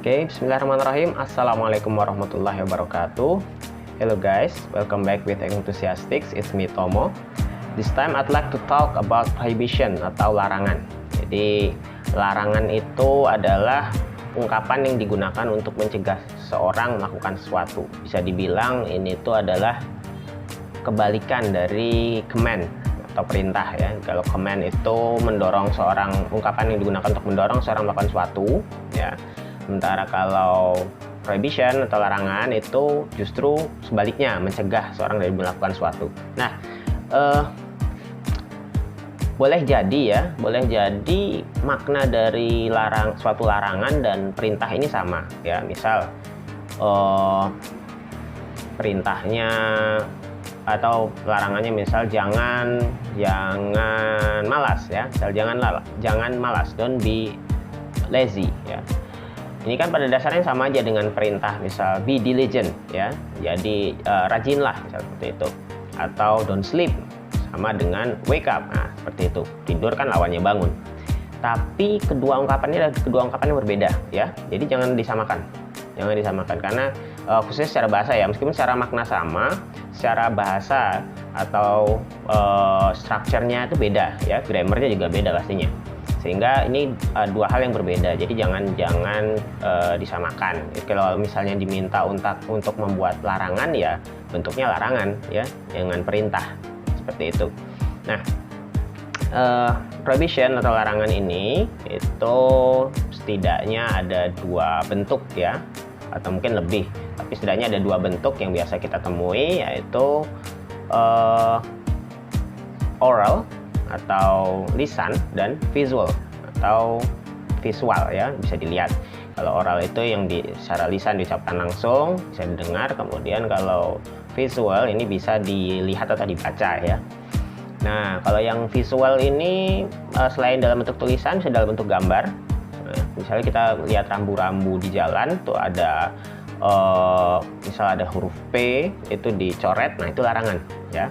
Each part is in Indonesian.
Oke, bismillahirrahmanirrahim. Assalamualaikum warahmatullahi wabarakatuh. Hello guys, welcome back with Enthusiastics. It's me Tomo. This time I'd like to talk about prohibition atau larangan. Jadi larangan itu adalah ungkapan yang digunakan untuk mencegah seseorang melakukan sesuatu. Bisa dibilang ini itu adalah kebalikan dari command atau perintah ya. Kalau command itu mendorong seorang, ungkapan yang digunakan untuk mendorong seorang melakukan sesuatu ya. Sementara kalau prohibition atau larangan itu justru sebaliknya, mencegah seorang dari melakukan sesuatu. Nah, boleh jadi makna dari suatu larangan dan perintah ini sama ya. Misal perintahnya atau larangannya misal jangan malas ya. Misal jangan malas, don't be lazy ya. Ini kan pada dasarnya sama aja dengan perintah, misal be diligent ya, jadi rajinlah misal seperti itu. Atau don't sleep sama dengan wake up, nah seperti itu. Tidur kan lawannya bangun. Tapi kedua ungkapan yang berbeda ya, jadi jangan disamakan karena khususnya secara bahasa ya, meskipun secara makna sama, secara bahasa atau strukturnya itu beda ya, grammarnya juga beda pastinya. Sehingga ini dua hal yang berbeda, jadi jangan disamakan. Kalau misalnya diminta untuk membuat larangan ya bentuknya larangan ya, dengan perintah seperti itu. Nah, prohibition atau larangan ini itu setidaknya ada dua bentuk ya, atau mungkin lebih, tapi setidaknya ada dua bentuk yang biasa kita temui, yaitu oral atau lisan dan visual atau visual ya, bisa dilihat. Kalau oral itu yang secara lisan diucapkan langsung, bisa didengar. Kemudian kalau visual ini bisa dilihat atau dibaca ya. Nah, kalau yang visual ini selain dalam bentuk tulisan, bisa dalam bentuk gambar. Nah, misalnya kita lihat rambu-rambu di jalan tuh ada misal ada huruf P itu dicoret, nah itu larangan ya.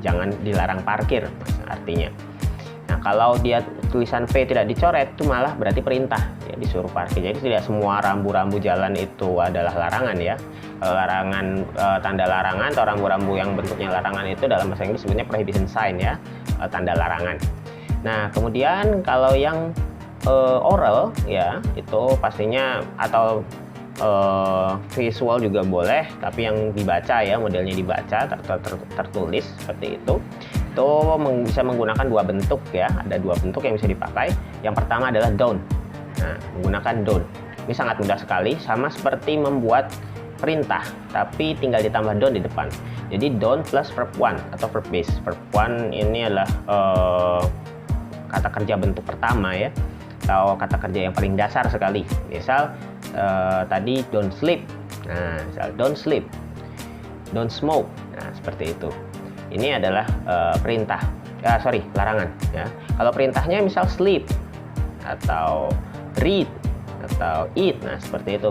Jangan dilarang parkir artinya. Nah, kalau dia tulisan P tidak dicoret itu malah berarti perintah ya, disuruh parkir. Jadi tidak semua rambu-rambu jalan itu adalah larangan ya. Larangan, tanda larangan atau rambu-rambu yang bentuknya larangan itu dalam bahasa Inggris sebutnya prohibition sign ya, tanda larangan. Nah, kemudian kalau yang oral ya, itu pastinya atau visual juga boleh, tapi yang dibaca ya, modelnya dibaca tertulis seperti itu bisa menggunakan dua bentuk ya. Ada dua bentuk yang bisa dipakai. Yang pertama adalah don't. Nah, menggunakan don't ini sangat mudah sekali, sama seperti membuat perintah tapi tinggal ditambah don't di depan. Jadi don't plus verb one atau verb base. Verb one ini adalah kata kerja bentuk pertama ya, atau kata kerja yang paling dasar sekali. Misal tadi don't sleep, nah misal don't sleep, don't smoke, nah seperti itu. Ini adalah perintah, larangan ya. Kalau perintahnya misal sleep atau read atau eat, nah seperti itu.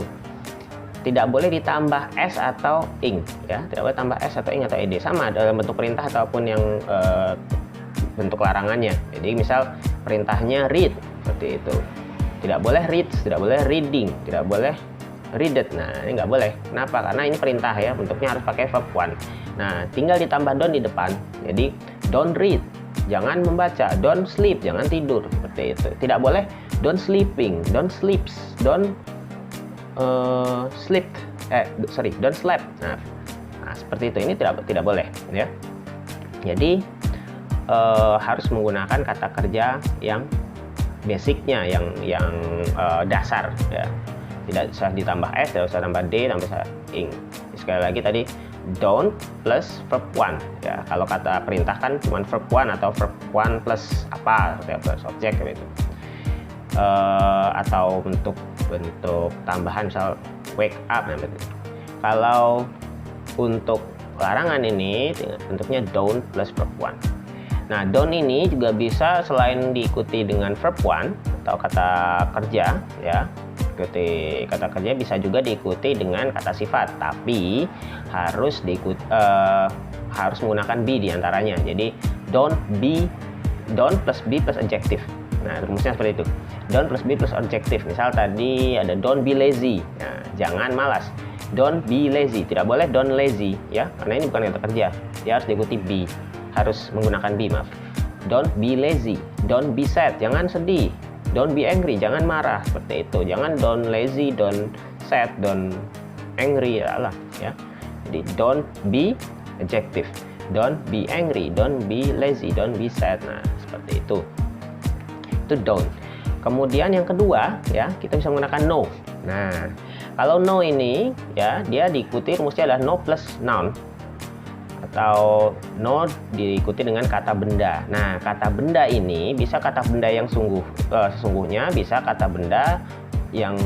Tidak boleh ditambah s atau ing ya, tidak boleh tambah s atau ing atau ed, sama dalam bentuk perintah ataupun yang bentuk larangannya. Jadi misal perintahnya read seperti itu, tidak boleh read, tidak boleh reading, tidak boleh readed. Nah, ini nggak boleh. Kenapa? Karena ini perintah ya, bentuknya harus pakai verb one. Nah, tinggal ditambah don't di depan. Jadi don't read, jangan membaca. Don't sleep, jangan tidur, seperti itu. Tidak boleh don't sleeping, don't sleeps, don't sleep. Don't sleep. Nah, seperti itu. Ini tidak boleh ya. Jadi harus menggunakan kata kerja yang basicnya, yang dasar ya. Tidak usah ditambah s, tidak usah tambah d, tambah ing. Sekali lagi tadi don't plus verb one ya. Kalau kata perintah kan cuma verb one atau verb one plus apa, plus objek gitu. Atau bentuk tambahan misal wake up nah, begitu. Kalau untuk larangan ini bentuknya don't plus verb one. Nah, don't ini juga bisa selain diikuti dengan verb one atau kata kerja ya, kata kerja bisa juga diikuti dengan kata sifat, tapi harus menggunakan be diantaranya. Jadi don't plus be plus adjective. Nah, rumusnya seperti itu. Don't plus be plus adjective. Misal tadi ada don't be lazy. Nah, jangan malas. Don't be lazy. Tidak boleh don't lazy ya, karena ini bukan kata kerja. Dia harus diikuti be. Harus menggunakan be, maaf. Don't be lazy. Don't be sad. Jangan sedih. Don't be angry. Jangan marah. Seperti itu. Jangan don't lazy, don't sad, don't angry ya. Jadi don't be adjective. Don't be angry, don't be lazy, don't be sad. Nah, seperti itu. Itu don't. Kemudian yang kedua ya, kita bisa menggunakan no. Nah, kalau no ini ya, dia diikuti rumusnya adalah no plus noun, atau no diikuti dengan kata benda. Nah, kata benda ini bisa kata benda yang sesungguhnya, bisa kata benda yang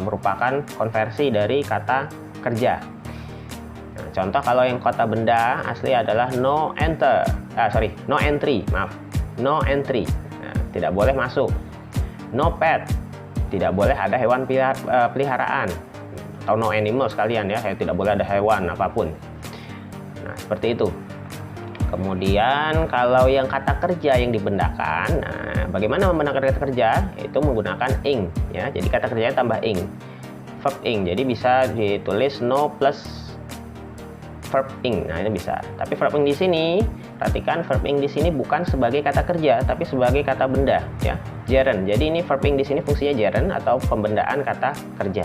merupakan konversi dari kata kerja. Nah, contoh kalau yang kata benda asli adalah no entry, maaf, no entry. Nah, tidak boleh masuk. No pet, tidak boleh ada hewan peliharaan, atau no animal sekalian ya, tidak boleh ada hewan apapun. Nah, seperti itu. Kemudian kalau yang kata kerja yang dibendakan, nah, bagaimana membendakan kata kerja? Itu menggunakan ing ya. Jadi kata kerjanya tambah ing, verb ing. Jadi bisa ditulis no plus verb ing. Nah, ini bisa. Tapi verb ing di sini, perhatikan verb ing di sini bukan sebagai kata kerja, tapi sebagai kata benda ya. Gerund. Jadi ini verb ing di sini fungsinya gerund atau pembendaan kata kerja.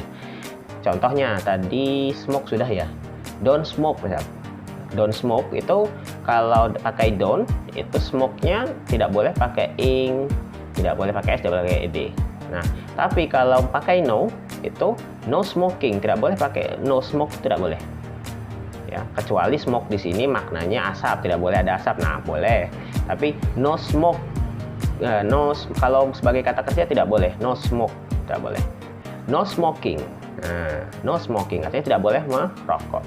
Contohnya tadi smoke sudah ya. Don't smoke misalnya. Don't smoke itu kalau pakai don't, itu smoke-nya tidak boleh pakai ing, tidak boleh pakai s, tidak boleh pakai ed. Nah, tapi kalau pakai no, itu no smoking, tidak boleh pakai no smoke, tidak boleh. Ya, kecuali smoke di sini maknanya asap, tidak boleh ada asap. Nah, boleh. Tapi no smoke, kalau sebagai kata kerja tidak boleh. No smoke, tidak boleh. No smoking. Nah, no smoking artinya tidak boleh merokok.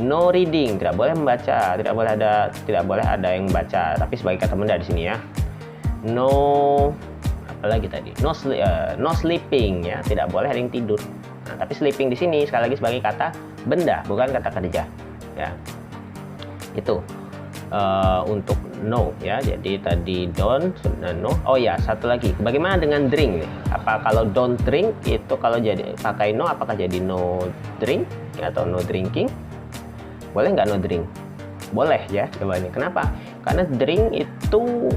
No reading, tidak boleh membaca, tidak boleh ada yang baca, tapi sebagai kata benda di sini ya. No, apalagi tadi? No sleeping ya, tidak boleh ada yang tidur. Nah, tapi sleeping di sini sekali lagi sebagai kata benda, bukan kata kerja. Ya, itu untuk no ya. Jadi tadi don't, no. Oh ya, satu lagi. Bagaimana dengan drink? Apa kalau don't drink itu kalau jadi pakai no, apakah jadi no drink atau no drinking? Boleh nggak no drink? Boleh ya jawabannya. Kenapa? Karena drink itu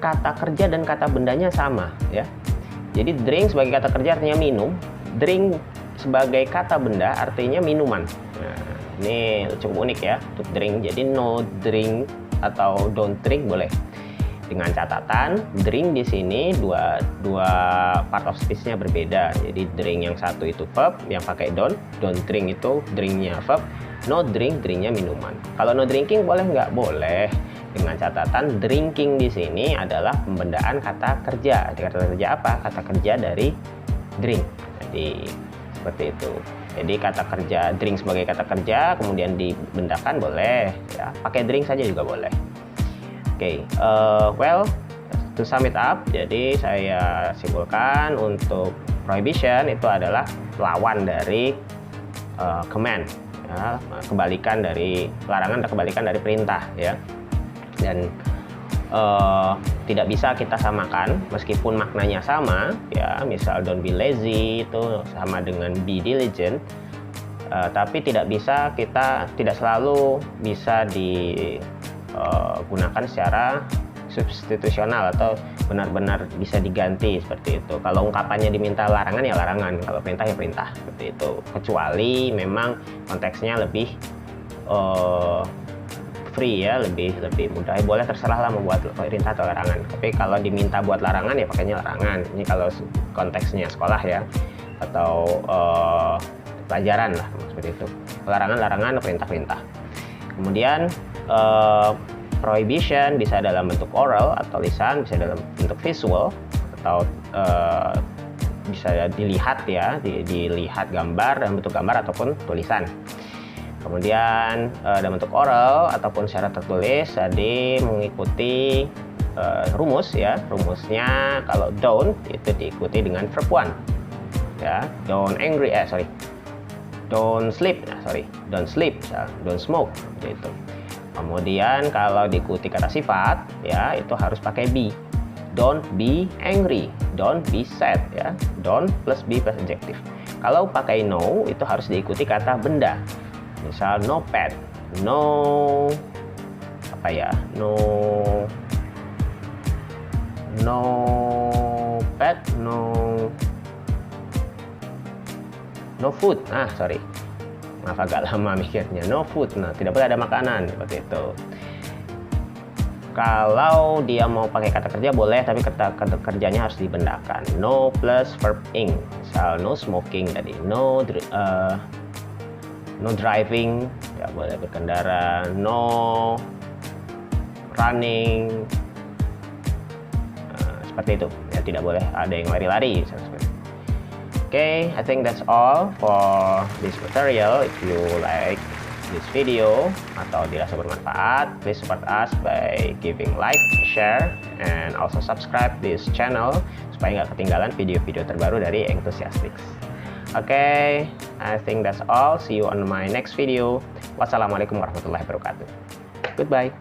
kata kerja dan kata bendanya sama ya. Jadi drink sebagai kata kerja artinya minum, drink sebagai kata benda artinya minuman. Nah, ini cukup unik ya untuk drink. Jadi no drink atau don't drink boleh. Dengan catatan drink di sini dua part of speech-nya berbeda. Jadi drink yang satu itu verb yang pakai don't drink itu drinknya verb. No drink, drinknya minuman. Kalau no drinking boleh nggak? Boleh. Dengan catatan drinking di sini adalah pembendaan kata kerja. Kata kerja apa? Kata kerja dari drink. Jadi seperti itu. Jadi kata kerja drink sebagai kata kerja, kemudian dibendakan boleh. Ya, pakai drink saja juga boleh. Oke, well, to sum it up, jadi saya simpulkan untuk prohibition itu adalah lawan dari command. Ya, kebalikan dari larangan dan kebalikan dari perintah ya. Dan tidak bisa kita samakan meskipun maknanya sama ya. Misal don't be lazy itu sama dengan be diligent, tapi tidak selalu bisa digunakan secara substitusional atau benar-benar bisa diganti seperti itu. Kalau ungkapannya diminta larangan ya larangan, kalau perintah ya perintah seperti itu. Kecuali memang konteksnya lebih free ya, lebih mudah. Boleh terserah lah membuat perintah atau larangan. Tapi kalau diminta buat larangan ya pakainya larangan. Ini kalau konteksnya sekolah ya, atau pelajaran lah seperti itu. Larangan, perintah. Kemudian prohibition bisa dalam bentuk oral atau lisan, bisa dalam bentuk visual atau bisa dilihat ya, dilihat gambar dalam bentuk gambar ataupun tulisan. Kemudian dalam bentuk oral ataupun secara tertulis tadi mengikuti rumus ya. Rumusnya kalau don't itu diikuti dengan verb one ya. Don't sleep, don't smoke gitu. Kemudian kalau diikuti kata sifat ya itu harus pakai be. don't be angry, don't be sad ya. Don't plus be plus adjective. Kalau pakai no itu harus diikuti kata benda. Misal no pet, no apa ya? No pet, no food. Sorry. Maaf agak lama mikirnya. No food. Nah, tidak boleh ada makanan seperti itu. Kalau dia mau pakai kata kerja boleh, tapi kata kerjanya harus dibendakan. No plus verb ing. Misal no smoking tadi. No driving, tidak boleh berkendara. No running. Seperti itu. Ya, tidak boleh ada yang lari-lari. Okay, I think that's all for this material. If you like this video atau dirasa bermanfaat, please support us by giving like, share, and also subscribe this channel supaya nggak ketinggalan video-video terbaru dari Enthusiastics. Okay, I think that's all. See you on my next video. Wassalamualaikum warahmatullahi wabarakatuh. Goodbye.